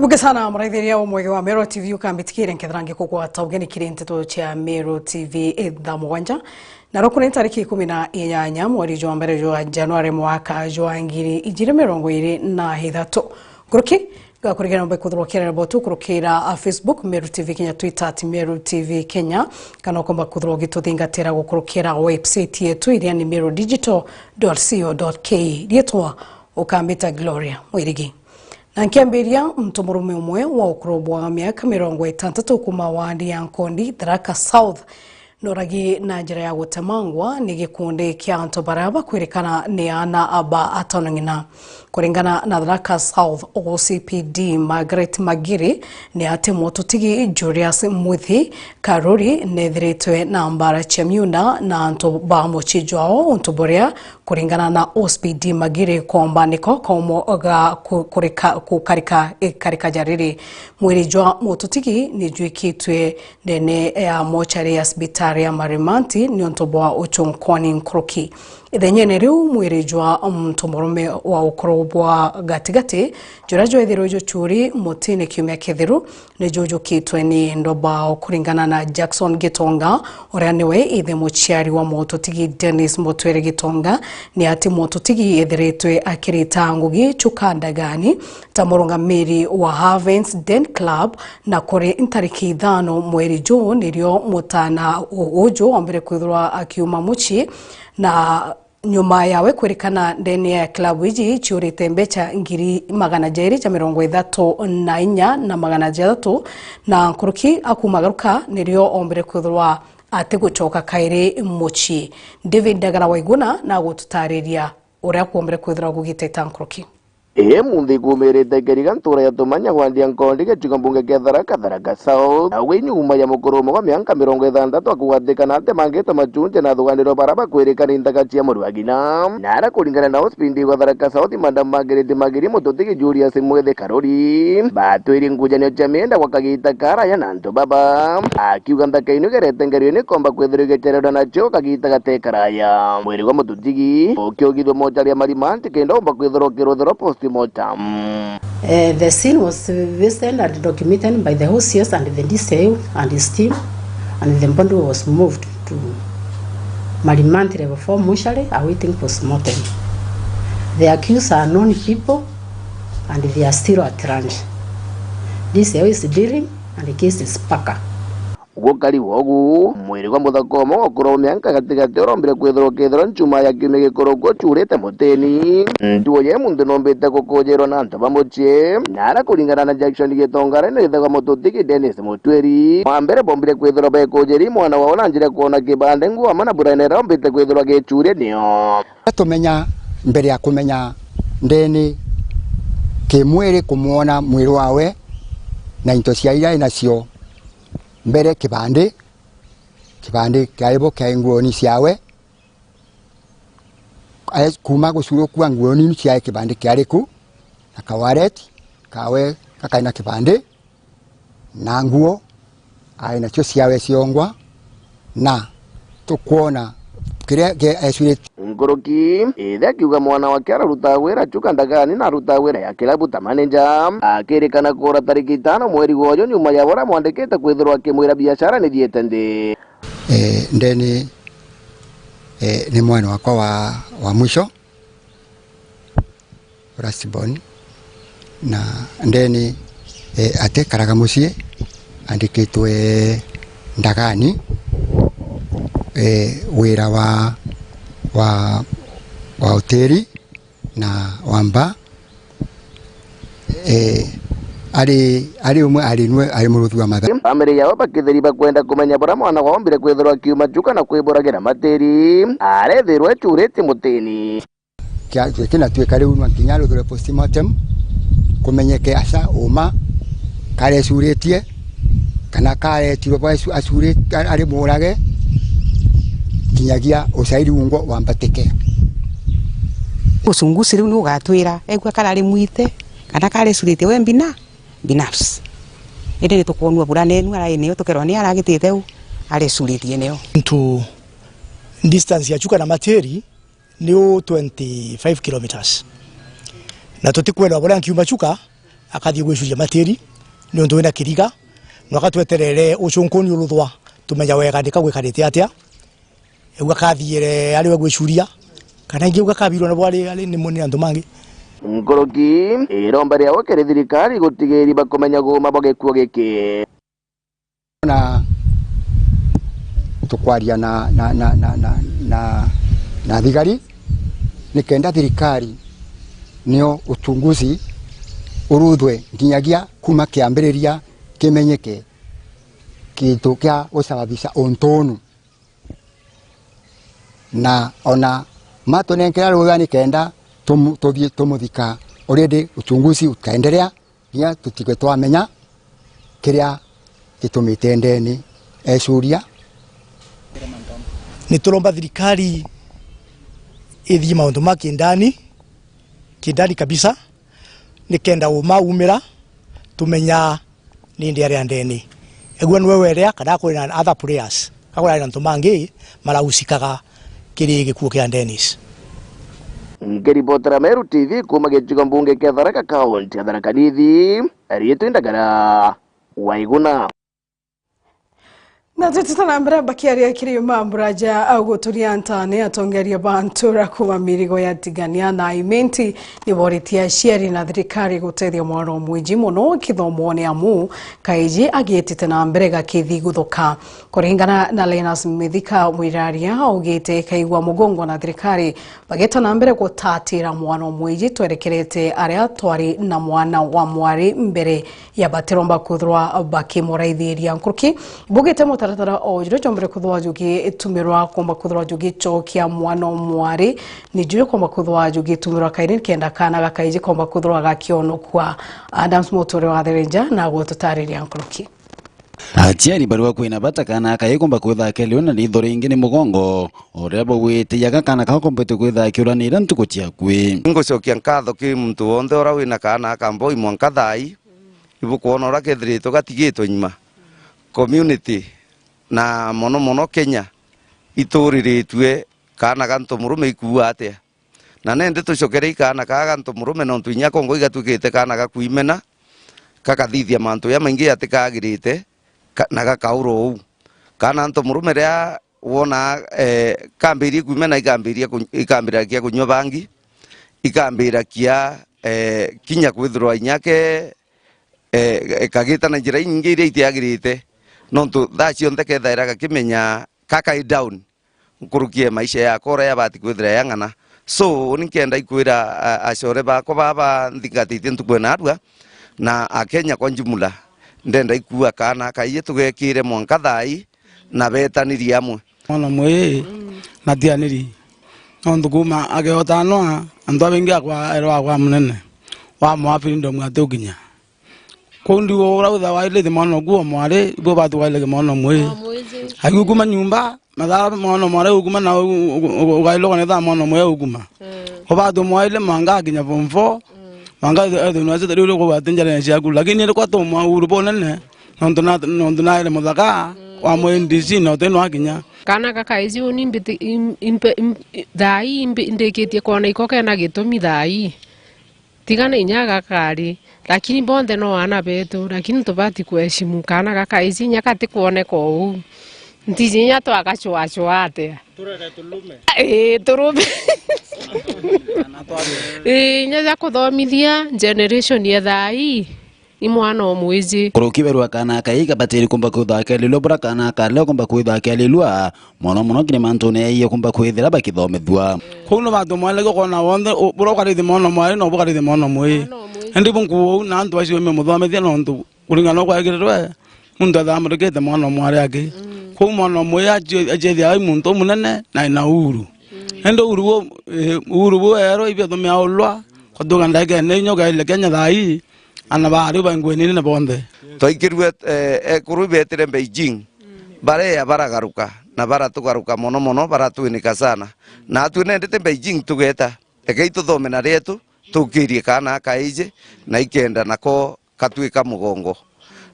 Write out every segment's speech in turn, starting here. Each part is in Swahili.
Kabuke sana mraithiria umwege wa Mero TV ukambitikire nkethrange kukwa taugeni kirintito cha Mero TV edha mwanja na rokune tariki 18 mweri jwa mbere jwa Januari mwaka jwa ngiri ijire mirongo iri na hithato kuruki gakurigana mbe kuthurokera botu kurukira Facebook Mero TV Kenya, Twitter @Mero TV Kenya, kana komba kuthrogi tuthingatira gukurukira website yetu iria ni merodigital.co.ke rietwa ukambita Gloria Mwirigi. Na nkiambiria mtumurume umwe wa ukrobo wa miaka 60 kuma wadi ya Nkondi Tharaka South noragi na njira ya gutemangwa ni gikundi kia anto baraba kwirikana ni ana aba atonangina kuringana na Tharaka South OCPD Margaret Magiri ni ate motutigi Julius Muthi Karuri nethiritwe na mbara chemyuna na anto ba mochijwao untuboria kuringana na OCPD Magiri komba niko komo ga kukarika jariri mwiri jwa motutigi ni juikitwe nene ya mochari ya sibitari ya Marimanti ni ontoboa uchonkoni nkroki ithenye riu mwiri jwa mtumurume wa ukrobwa gatigati jurajo ethirojo churi motine kiumia kethiru ni jojo kitwe ni ndoba kuringana na Jackson Gitonga uria niwe ithe muchiari wa motutigi Dennis Motwere Gitonga ni ati motutigi ethiritwe akirita ngugi chukandagani tamurungamiri wa Havens Den Club na kore intariki 5 mweri jo nirio mutana ujo ombere kwithwa akiuma muchi na nyuma yawe kwerekana ndeni ya klabu iji chiurite mbecha ngiri 234 na 600 na nkuruki akumagaruka nirio ombere kwithwa ate gucoka kairi muchi. David Dagara Waiguna na gututariria uria kuombere kwithwa gugiteta nkuruki. Mundi kumerete kerigantura ya tumanya wandia Nkondi getiga mbunge kia Tharaka South awe nyuma ya mukurumo wa miaka 60 akugatikana ate mangeta machunje na thuganiro baraba kwerekana indagachi ya Murwagina nara kuringana na OCPD wa Tharaka South Madam Margaret Magiri mututigi Julius Muthi Karuri batwiri ngujanio cha mienda wakagita kara ya nanto baba akiuga ndakainu gerete ngerio ni komba kwethirige cherero na cho kagita gatekaraya mwiri wa mututigi okiogithwo mochari ya Marimanti kenda omba kwithorokero post. The scene was visited and documented by the OCS and the DCI and his team, and the body was moved to Marimanti Level 4 mortuary awaiting postmortem. The accused are known people and they are still at range. DCI is dealing and the case is paka. Gukari wogu mwiri wa muthakomo okoro mianka gatigati orombire kwithoro kethoro nchuma ya kiume gikorogwo churite muteni nduo ye mundu nombete gukojero na anto bamochie nara kuringana na Jackson Gitonga ni thega mututigi Dennis Motweri mwambere bombire kwithoro ba kojeri mwana wao na njire kuona kibande nguo amana buraine rombite kwithoro gechure nio tumenya mbere ya kumenya ndeni kimwiri kumuona mwiri wawe na into cia ira inacio mbere kibande kaibo kaingwoni ciawe ayes kuma gusuro kwa ngwoni ciae kibande kiariku na kawaret kawe kakaina kibande na nguo aina cio ciawe ciongwa na tukuona kiria ke asure ngoroki ida kiuga mwana wake araruta wera chukandagani na ruta wera ya kilabu ta manager akirikana kora tariki 5 mweri gojo nyuma ya bora mwandikite kwithirwa akimwira biashara ni dietende ndeni ni mwana wakwa wa mwisho Rasibon na ndeni ate karaga mucie andikitwe ndagani wira wa hoteli na wamba ari umwe ari muruthi wa matha family yao bakithiri bakwenda kumenya bora mwana wao mbire kwithirwa kiuma juka na kwiburagira materi arethirwe churite muteni kina tweka riu makinyalo thore postmortem kumenyeke asa uma kare suritie kana kare tiro ba asure ari murage kinyagia usairi ungo wambateke usungusi riu nugatwira egwa karari mwite kana kare surite we binafsi ende tukonwa buranenu ara eneo tukerwa ni aragitite u ari suritie neo to distance ya chuka na materi ni 25 kilometers na totikwenda bora nkiuma chuka akathie gwicuria matiri ni undu wina kiriga no akatweterere ucunkuni uruthwa tumenya wega ndikagwikarite atia egu akathiire ari we gwicuria kana ingi ukakabirwo na bwari ari ni muni andu mangi Nkoroki iromba riawe kiri thirikari gutigiri bakumenya guma bagekuo giki na tukwaria na thigari nikenda thirikari nio utunguzi uruthwe nginyagia kuma kiambiriria kimenyeke kitu kia usababisha ontonu na ona matonenkera rugha nikenda tumuthika already uchunguzi ukaendelea ya tutigwe twamenya kiria gitumite ndeni ecuria ni turomba thirikari ithi maundu ma kindani kabisa nikenda umira tumenya ni ndi ari ndeni egwa nwe werea kana kuri na other players kakora na ntumangi marahusikaga kiri gikuo kia Dennis. Ngiripotera Meru TV kuma gĩcigo mbunge kĩa Tharaka County ya Tharaka Nithi Arietũ Ndagara Waiguna. Na tutana mbere bakiaria kiri mamburaja au turia ntane atongeria bantura kuwa mirigo ya tigania na imenti ni boritia sheri na thirikari gutethia mwaro mwiji muno kithomo ni amu kaiji agietite na mbere gakithi guthuka kuringana na Linus Mithika mwiraria augite kaigwa mugongo na thirikari bageta na mbere gutatira mwano mwiji twerekerete aria twari na mwana wa mwari mbere ya batiromba kuthwa bakimuraithiria nkuruki bugite taratara ojiro chombere kuthwa jugi tumirwa komba kuthwa jugi chokia mwana mwari ni jure komba kuthwa jugi tumirwa kairi kenda kana gakaije komba kuthwa gakiono kwa Adams Motore wa Therenja na gututariria nkuruki Achiari barua kwina batakana kayikomba kwitha keliona ni thore ingi ni mugongo orebo gwite yaga kana kakombete kwitha kiuranira ntuko ciakwe ngocokia nkatho ki muntu wonde ora wina kana akambo imwanka thai ibu kuona ora kethirito gatigitwo nyuma community na mono Kenya ituriritwe kana ganto murume ikuwa atia na nende tucokere kana ganto murume no twinya kongo igatwikite kana gakuimena kakathithia mantu ya maingi atikagirite na gakauro u kana nto murume ria wona kambirie kuimena ikambira kia kunywa bangi ikambira kia kinya kwithirwa inyake kagita na njira nyingi iria itiagirite nontu thacio ndeke thaira gakimenya kakai down nkurukie maisha ya kora ya bati kwithira yangana so nikienda ikwira acore bako baba nthingatitie ntukwena arua na akenya kwa njumula ndenda ikua kana kaiye tugekire mwanka thai na betaniri amwe ona mwe na tianiri nontu kuma agehota no andu abengi akwa ero akwa munene wa mwapiri ndo mwatukinya kundi ora utha waile de mono guo mware bo batu waile ke mono mwe agukuma nyumba madara mono mware uguma na ugailo kana da mono mwe uguma obadu mwaile manga kinya bomfo manga edo no ase dero ko batenjana sia ku lakini kwa to mwa urubo nene nondona ile modaka wa mwe ndisi no teno akinya kana kaka izi uni thai ndeketie kona ikoke na gitumi thai tigana inyaga kari lakini bonde no ana beto lakini tobati kuheshimu kana kaka izi nyakati kuoneka u ntizinya to akachwa ate turume nyaza kuthomithia generation ya thai imwana omwezi kurukiberwa kana kaiga bateri kumba kuthaka lilo bra kana kale kumba kuthaka lilwa mono kine mantone iyo kumba kwithira bakithomethwa kuno batu mwale ko na wonde bro kari de mono mwale no bukari de mono mwe ndi bunku na antu acio me muthomethia no ntu kuringana kwa girwe muntu athamurike de mono mwale ake ku mono mwe ajethi ai muntu munene na uru endo uru ero ibyo to me aulwa koduga ndage ne nyoga ile Kenya thai ana bari bangweni na bonde toikirwe kurubetire Beijing bare ya baragaruka na baratugaruka mono baratuinika sana na tuinendete Beijing tugeta egeito thomena rietu tukirie kana kaije na ikenda nako katwika mugongo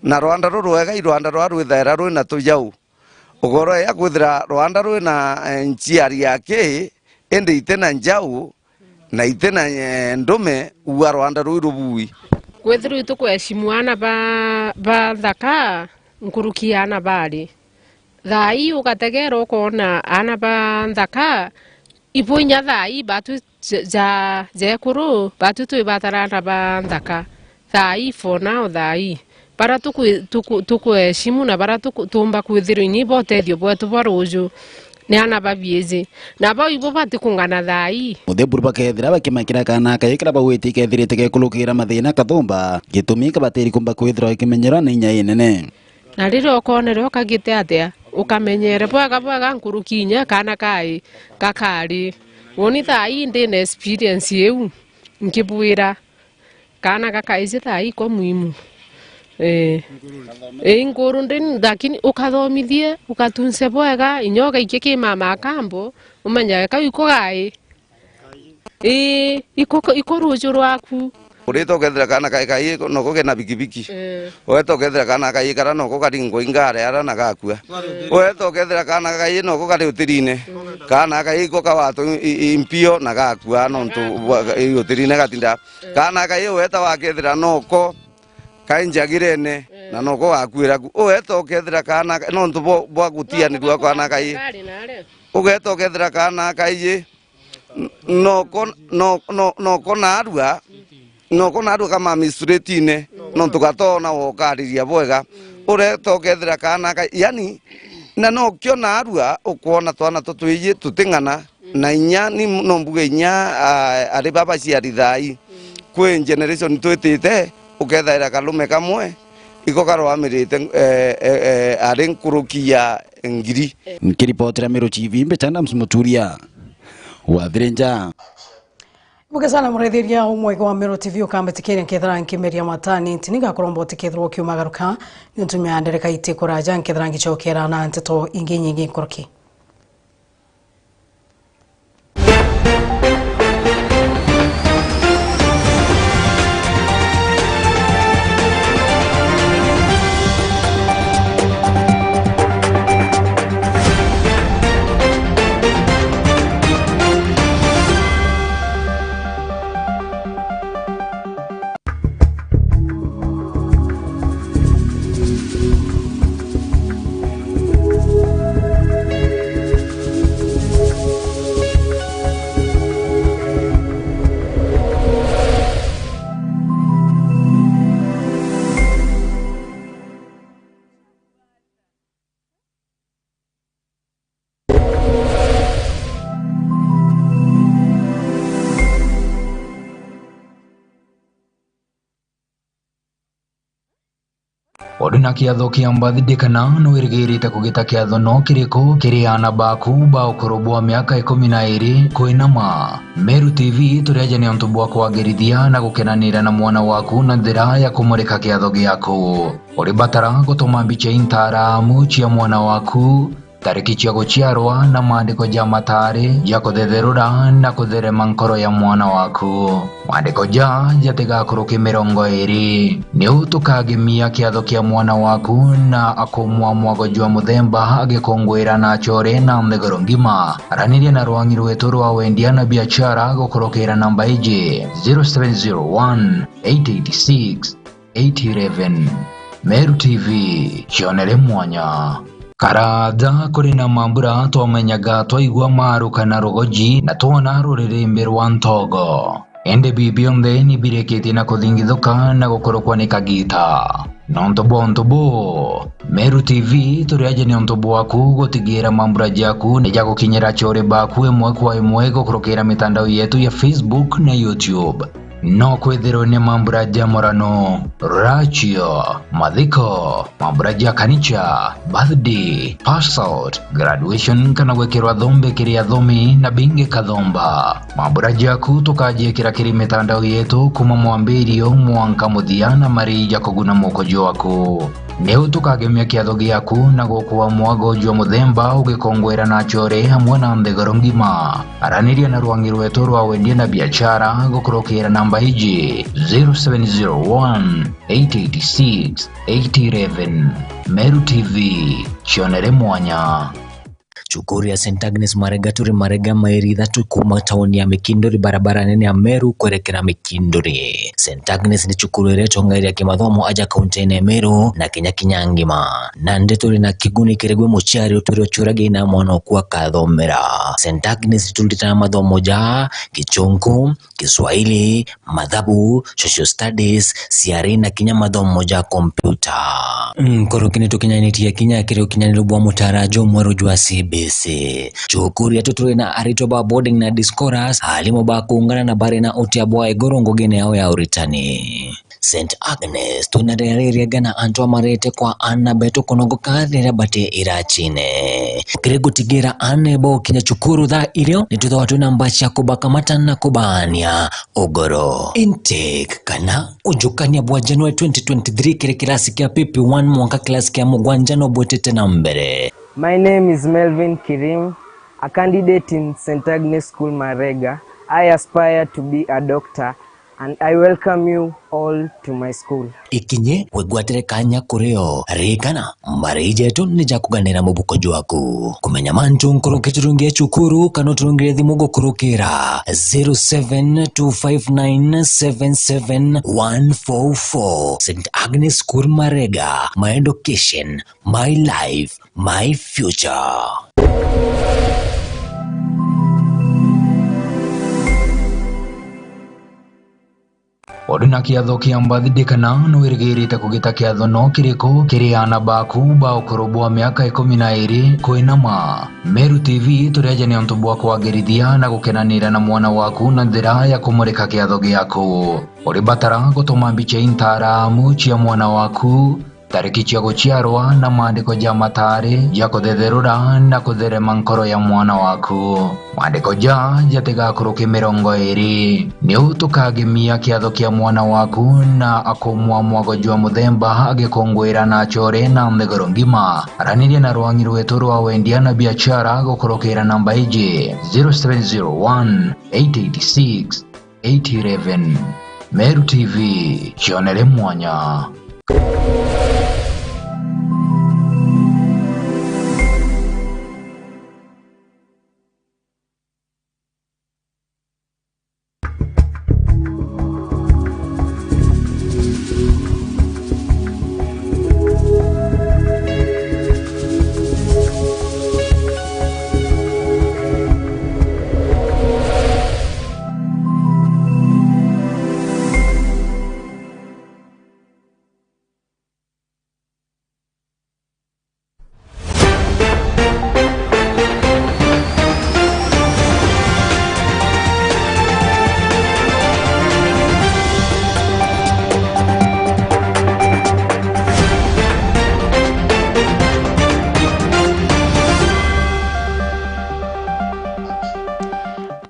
na Rwanda rurwega Rwanda rwarwithera rwina tuyau ugoro ya kwithira Rwanda rwina nchiari yake ende itena njau na itena ndume uwa Rwanda rwirubui kwethiru tukweshimu ana ba thaka nkurukiana bali thai ukategera ukona ana ba thaka ipunya thai batu ja kuru batu tu batarana ba thaka thai for now thai para tukweshimu na para tumba kwithiru ni botethio bwetu baruju ni ana babiezi na ba ibo batikungana thai muthemburu bakethira bakimakira kana kayikira bawiti kethirite gekulukira mathina kathumba gitumika bateri kumba kwithira ikimenyera ni nya inene na riro okonere okagite atia ukamenyere bwaga nkurukinya kana kai kakari woni thai ndine experience eu nkibwira kana kakaize thai ko muhimu nguru ndin lakini ukathomithie ukatunse bwega inyoga ikiki mama kambo umenya ka iko gai iko ruju rwaku urito kethira kana kai no ko gena bikibiki weto kethira kana kai kara no ko karingo ingare ara na gakua weto kethira kana kai no ko kari utirine kana kai ko kawato impio na gakua no ntu utirine gatinda kana kai weta wa kethira no ko kainjagirene na no ko akwira weto kethira kana no ntu bwa gutia ni dwa kana kai ugeto kethira kana kai no ko narua no ko naru kama mistretine no tukatona wokariria bwega ureto kethira kana yani na no kyo narua ukona twana tutwiye tutingana na inya ni no mbuge inya ari baba ciari thai kwe generation twitite ukethaira kalume kamwe iko karo amirite ari nkurukia ngiri nkiripotera Meru TV mbetana msumuturia wathirenja Buge sana murethiria umwe kwa Meru TV ukambetikire nkethara nkimeria matani tiniga kurombo tikethro kiumagaruka nintumya ndereka ite kuraja nkethara ngichokera na nteto ingi nyingi nkoroki Odina kiatho kia mbathidikana no irigirite kugita kiatho no kiriko kiriana baku ba ukorobwa miaka 12 kuinama. Meru TV turiaje ni ontu bwa kwagirithia na gukenanira na mwana waku na njira ya kumurika kiatho giaku. Uri batara gutuma mbica intaramu cia mwana waku tariki cia guciarwa na maandiko ja matari ya kuthetherura na kutherema nkoro ya mwana waku. Maandiko ja jatigakuruki 20 ni utukagimia kiatho kia mwana waku na akumwa mwagojwa muthemba agikongwira na chore na mthegoro ngima. Araniria na rwangi rwetu rwa wendia na biashara gukurukira namba iji 0701 886 811. Meru TV chionere mwanya. Karada kuri na mambura twamenyaga twaigua maru kana rogoji na twona ruririmbi rwa ntogo. Ende bibionde ni bireketi na kuthingithuka na gukorokwa ni kagita. Nontobo Meru TV turiaje ni ontobo waku gutigira mambura jaku ni jago kinyera chore baku emwe kwa emwe gukorokera mitandao yetu ya Facebook na YouTube. No kwethero ni mambura jamorano, rachio, madhiko, mambura kanicha, birthday, pass out, graduation kana wekerwa dhombe kiria dhomi na binge kadhomba. Mambura jaku tukaje kiri mitandao yetu kuma mwambirio mwanka muthiana marija kuguna mukojo waku. Neu tukagemia kiatho giaku na gukuwa mwagojo muthemba ugikongwera na chore hamwe na mthegoro ngima. Araniria na rwangi rwetu rwa wendia na biashara gukurukira namba hiji 0701 886 811. Meru TV chionere mwanya. cukuru ya St Agnes Marega turi Marega Mairitha tukuma tauni ya Mikindori barabara nene ya Meru kwerekera Mikindori. St Agnes ni cukuru iretongeria kimathomo aja kaunti ya Meru na Kinyangima na ndeturi na kiguni kiregwe muciari uturi ocurage na mwana kwa kathomera. St Agnes tulitana mathomo ja Kichungu, Kiswahili, mathabu, social studies, CRE na kinya mathomo ja kompyuta. Korokine tukinyaniti kinya kire kinyaniro bwa mutarajo mwero jwa CBC. Cukuru ya tuturi na aritoba boarding na discourse halimo ba kuungana na bare na otia bwa igorongo gene yao ya uritani. St Agnes tunarereria gana antwa marete kwa ana beto konogo kadira bate irachine. Kirego tigera ane bo kinya cukuru tha irio nitutho watu na mbacha kubaka matana kubania ogoro. Intake kana ujukania bwa January 2023 kire kirasi kia PP1 mwaka klasi kia mugwanjano bwetete na mbere. My name is Melvin Kirim, a candidate in St Agnes School Marega. I aspire to be a doctor and I welcome you all to my school. Ikinye wegwatere kanya kureo rikana marije tu nija kuganira mubuko jwaku kumenya mantu nkoroketurungie chukuru kanoturungie thimugo kurukira 0725977144. St Agnes School Marega, my education, my life, my future. Oduna kiatho kia mbathidikana no irigirite kugita kiatho no kiriko kiriana baku ba ukorobwa miaka 12 koinama. Meru TV turiaje ni onto bwa kwagerithia na gukenanira na mwana waku na njira ya kumurika kiatho giaku. Uri batara gutuma mbica intaramu cia mwana waku, tariki cia guciarwa na maandiko ja matari ja kuthetherura na kutherema nkoro ya mwana waku. Maandiko ja jatigakuruki 20 ni utukagemia kiatho kia mwana waku na akumwa mwago jwa muthemba agikongwira na chore na mthegoro ngima. Araniria na rwangi rwetu rwa wendia na biashara gukurukira namba iji 0701 886 811. Meru TV, chionere mwanya.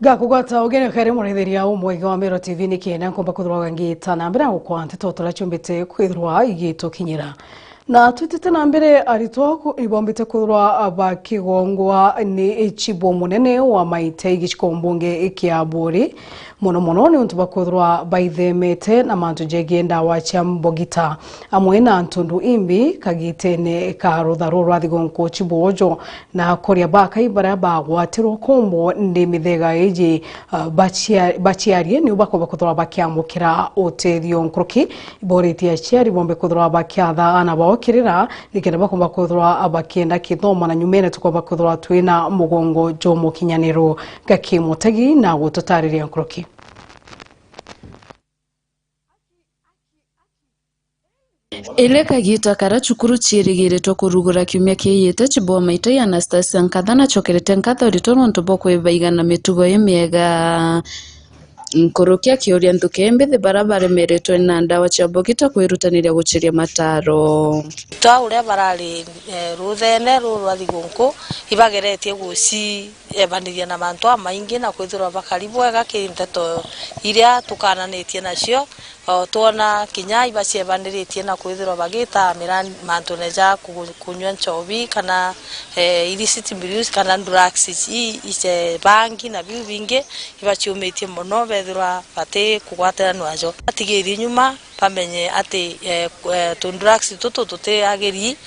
Gakugwata ogene kare muretheria umwege wa Meru TV ni kena komba kuthroga ngitana mbere gukwante totola chumbite kwithrwa igito kinyira na twitete na mbere aritwa ibombite kuthrwa abakigongwa ni chibo munene wa maite igichikombunge ikiaburi mono ni untu bakuthrwa baithemete na mantu jegenda wacha mbogita amwe na ntundu imbi kagitene ka rutharu rwa thigonko chibojo na koria baka ibara bagwatirwo kombo ndi mithega iji bachiarie ni ubako bakuthrwa bakiamukira utethio nkroki iboritia chiari bombe kuthrwa bakiatha ana baokirira nikenda bakomba kuthrwa abakienda kithomo na nyumene tukomba kuthrwa twina mugongo jomo kinyaniro gakimutegi na gutotariria nkroki. Ile kagita kara chukuru chirigireto kurugura kiumia kiyete chibo maite ya Anastasia Nkathana chokerete nkatho ritono ntoboko ibaigana mitugo yemiega nkorokia kioria ntukembe the barabara meretwe na ndawa cha bogita kwirutanira guciria mataro twa uria barari ruthene rwa thigunku ibageretie guci ebaniria na mantu amaingi na kwithirwa bakaribu wega kinteto iria tukananitie nacio tuona kinya ibaciebaniritie na kwithirwa bagita mirani mantu neja kunywa nchobi kana illicit abuse kana drugs ise bangi na biu bingi ibaciumitie muno bakethirwa bate kugwatira nwajo atigiri nyuma pamenye ati tundrugs tuti ageri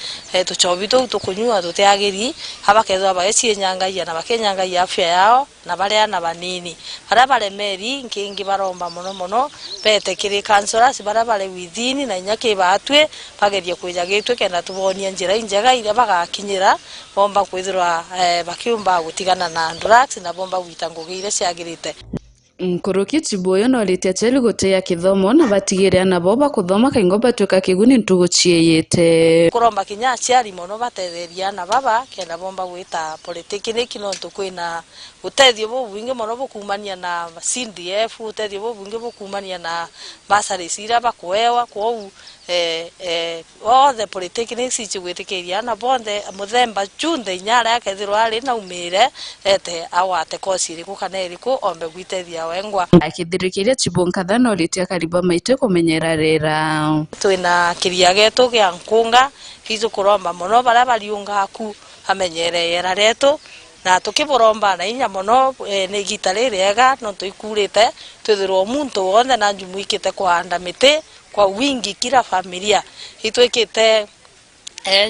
tuchobi tukunyua tuti ageri abakethwa bageci nyangaia na bakenyangaia afya yao na baria na banini bara bare meri nkingi baromba muno bete kiri counselors bara bare within na nyake batwe bagerie kwijagitwe kenda tubonia njira injega ire bagakinyira bomba kwithirwa bakiumba gutigana na drugs na bomba gwitangugire ciagirite. Nkuruki Chiboyo no litia cheli goteya kithomo na batigire na boba kuthoma kaingo batuka kiguni ntugucieyete kuromba kinya ciari mono batetheria na baba kenda bomba gwita politiki kino tukwina utethio bubwingi mono bukumania na CDF utethio bubwingi bukumania na basari sira bakwewa kwou all the politiki sichigwitikiria na bonde muthemba chunde nyara yakethirwa ari na umire ete awate kosiri kukaneriku ombe gwitethia wengwa akithirikiria Chibonkatha no litia kariba maite kumenyera rera twina kiria getu gia nkunga hizo kuromba mono bara bariunga ku amenyere yera retu na tukiboromba na inya mono ni gitare rega no tuikurite twithirwo muntu wonde na njumuikite kuhanda miti kwa wingi kila familia itwekite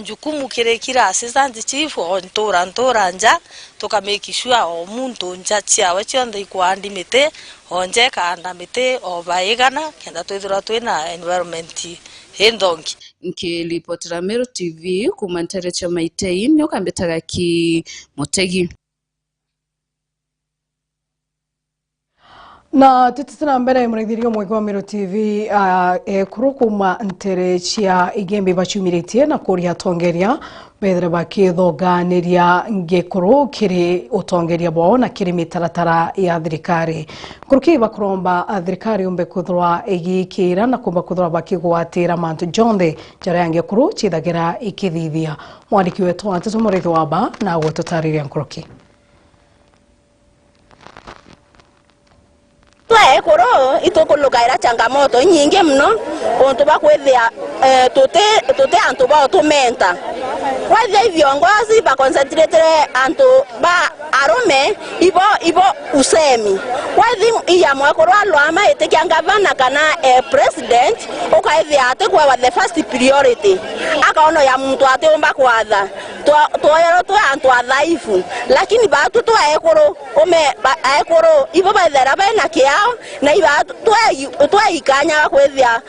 jukumu kirekira assistant chief ontora nja tukamake sure o muntu nja ciawe cionthe ikuandi miti onje kaanda miti obaigana kenda twithira twina environment hindongi nkilipotera Meru TV kumantere cha Maitei nyo kambetaga ki Mutegi. Na tutitina mbere murighirio mwego wa Meru TV kurukuma ntere cia igembe bachumiritie na kuria tongeria bethre bakithoganiria ngekuru kiri utongeria bwao na kiri mitaratara ya thirikari kuruki bakuromba thirikari umbe kuthwa igikira na kumba kuthwa bakigwatira mantu jonde jara ya ngekuru chithagira ikithithia mwandiki wetu Anteto Murithi waba na gututariria nkuruki Ekoro itokulugaira changamoto nyingi mno onto bakwethia tote anto ba otomenta wathi viongozi ba concentrate anto ba arome ibo usemi wathi iya mwekoro alwama etekia gavana kana president okaithia ate kwa the first priority akaono ya mtu ate omba kwatha toyero to anto adhaifu lakini batu to ekoro ekoro ibo baithera bena kiao na iba twaikanya kwethia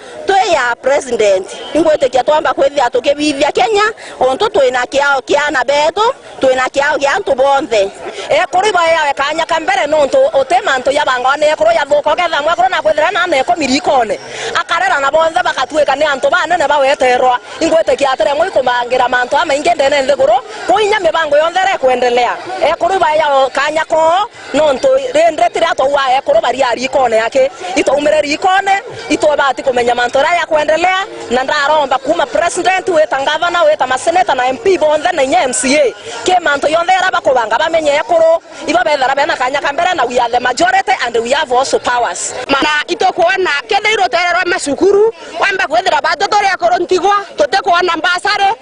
ya president ingwetekia twamba kwethia tukibithia Kenya onto twina kiao kiana beto twina kiao gia antu bonthe ekoro iba ya kanya kambere nonto otemanto ya bangone ekoro ya thoko getha mwekoro na kwethira na neko mirikone akarera na bonthe bakatweka ni antu banene baweterwa ingwetekia atere mwikumangira manto ama ingende nthiguru kuinya mibango yonthe kuendelea ekoro iba ya kanya ko nonto rendetira to wa ekoro bari ari kone yake itoumire rikone itobati kumenya mantora ya kuendelea na ndaromba kuma president weta governor weta maseneta na MP bonde na nya MCA ke manto yondera bakobanga bamenye ekoro ibo bethara bena kanya kambere na we are the majority and we have also powers mana itokuona ketheiro terero masukuru wamba kwethira batotore ekoro ntigwa tutekuona mbasare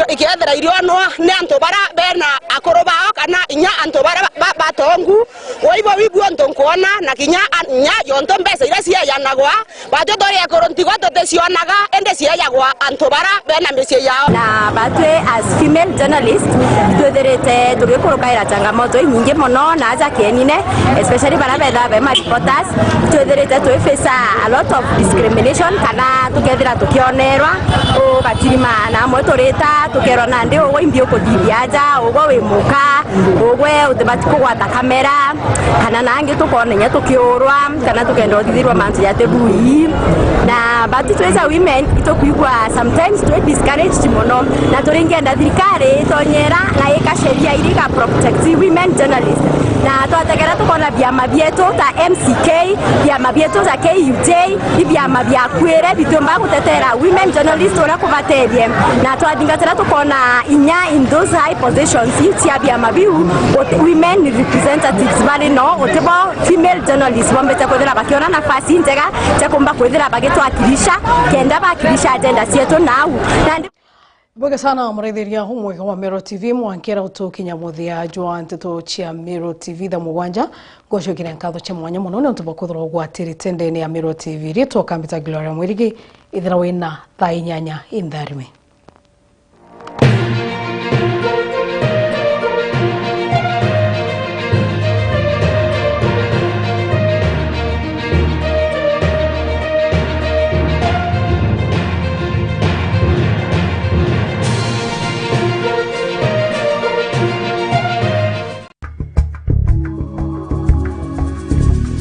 ikethira irionwa ne anto bara bena akoro bao kana inya anto bara batongu oibo wibu onto kuona na kinya nya yonto mbesa ira cia yanagwa batotore ekoro ntigwa totesionaga ende cia yagwa anto bara bena mesie yao na batwe as female journalist twetherete tugikurukaira changamoto nyingi muno na aja kenine especially bara betha be reporters twetherete twefesa a lot of discrimination kana tukethira tukionerwa o gatirima na motoreta tukerona ndi ogwo imbio kuthiaja ogwo wimuka ogwe utebati kugwata kamera kana nangi tukonenya tukiurwa kana tukendo thithirwa mantu ya tebui na batu tweza women itokuigwa sometimes to discourage muno na turingenda thirikari tonyera na ikasheria iriga protect women journalists na twategera tukona biama bietu ta MCK biama bietu za KUJ biama bya kwere bitomba gutetera women journalists ora kubaterie na twadingatera tukona inya in those high positions tia biama biu women representatives bali no otebo female journalists bombete kwethera bakiona nafasi njega cha kumba kwethera bagitwakirisha kenda bakirisha agenda cietu nau Bwega sana mretheria humwe wa Mero TV mwankera utukinya muthia jwa nteto chia Mero TV da mugwanja gocho kire nkatho cha mwanya muno ne ntubakuthira gwatiri tendeni ya Mero TV rito kambita Gloria Mwirigi ithira wina thainyanya indharime.